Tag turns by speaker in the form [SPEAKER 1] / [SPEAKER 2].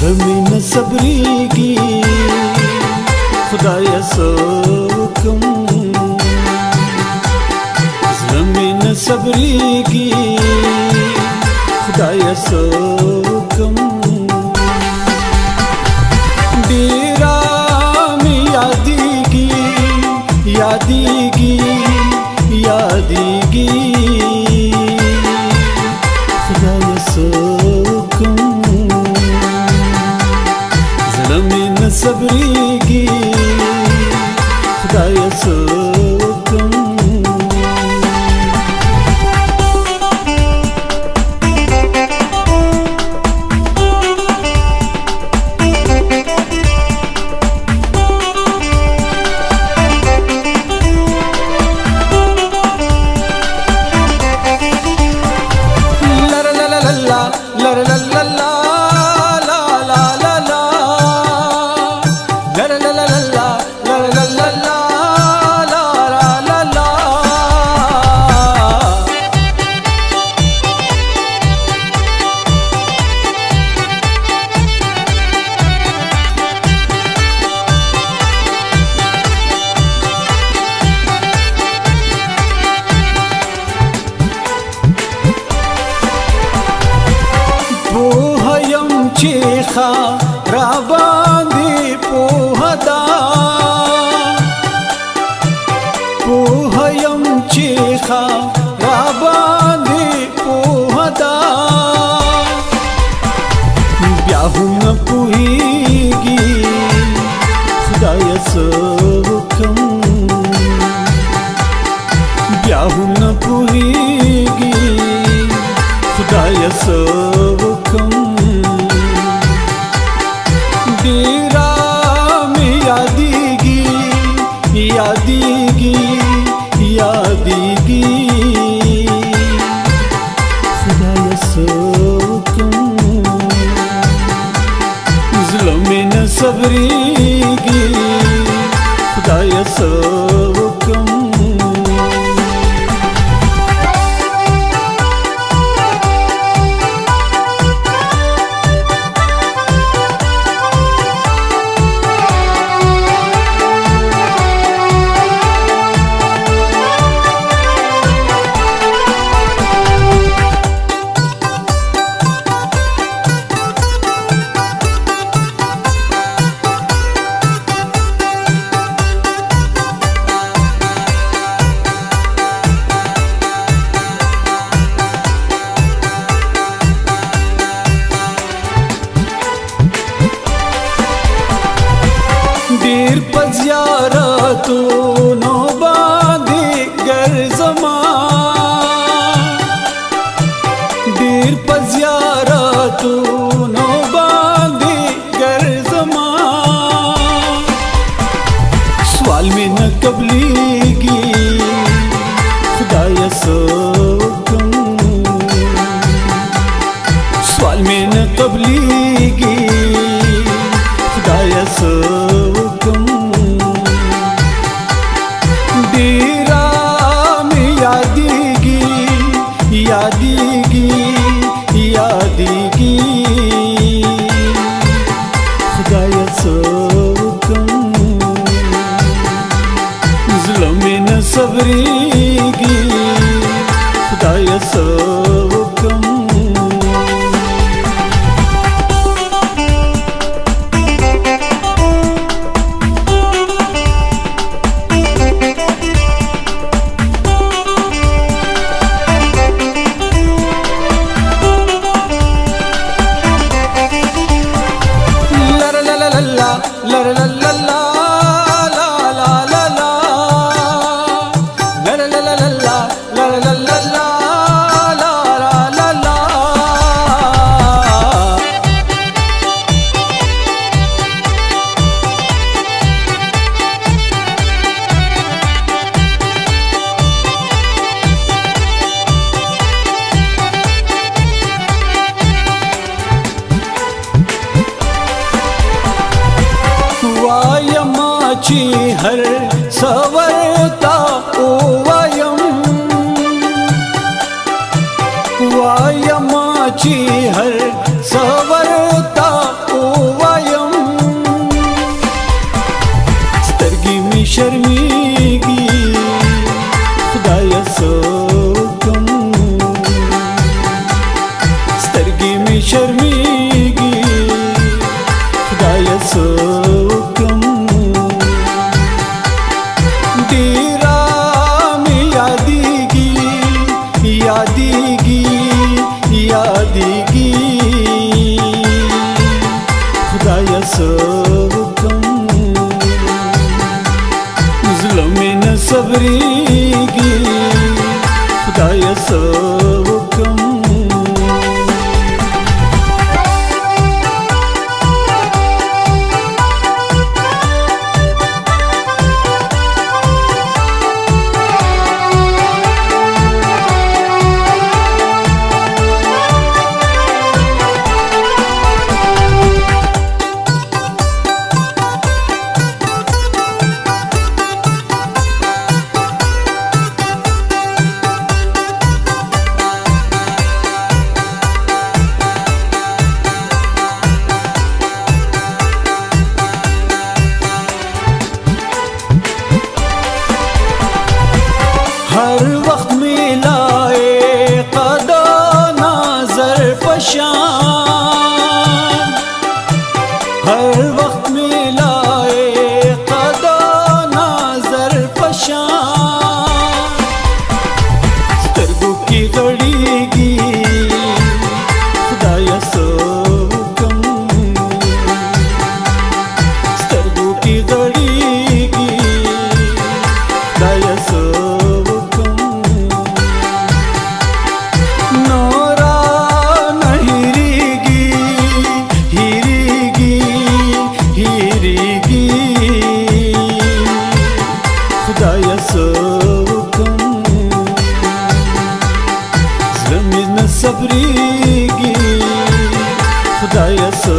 [SPEAKER 1] زړه نه صبرېږي خدایه څه وکم زړه مې نه صبرېږي خدایه څه وکم ډېره مې یادېږي یادېږي یادېږي خدایه څه وکم زړه مې نه صبرېږي خدایه څه وکم چیخا را باندې پوهه ده پوهه یم چیخا را باندې پوهه ده بیا هم نه پوهېږي خدایه څه وکم بیا هم نه پوهېږي خدایه څه وکم ډېره مې یادېږي یادېږي یادېږي خدایه څه وکم زړه مې نه صبرېږي خدایه څه وکم ډېر په زیارتونو باندې ګرځما ډېر په زیارتونو باندې ګرځما سوال مې نه قبلېږي خدایه څه وکم سوال مې نه قبلېږي خدایه څه ډېره مې یادېږي یادېږي یادېږي خدایه څه وکم زړه مې نه صبرېږي خدایه څه وکم چې هر سورتا وایم وایم چې هر سورتا خدایا څه وکم زړه مې نه صبرېږي خدایا څه وکم हर वक्त मिलाए कदा नजर पशान हर वक्त मिलाए कदा नजर पशान स्तरगो की गड़ीगी खुदाया څه وکم स्तरगो की गड़ीगी खुदाया څه خدایا څه وکم زړه مې نه صبرېږي خدایا څه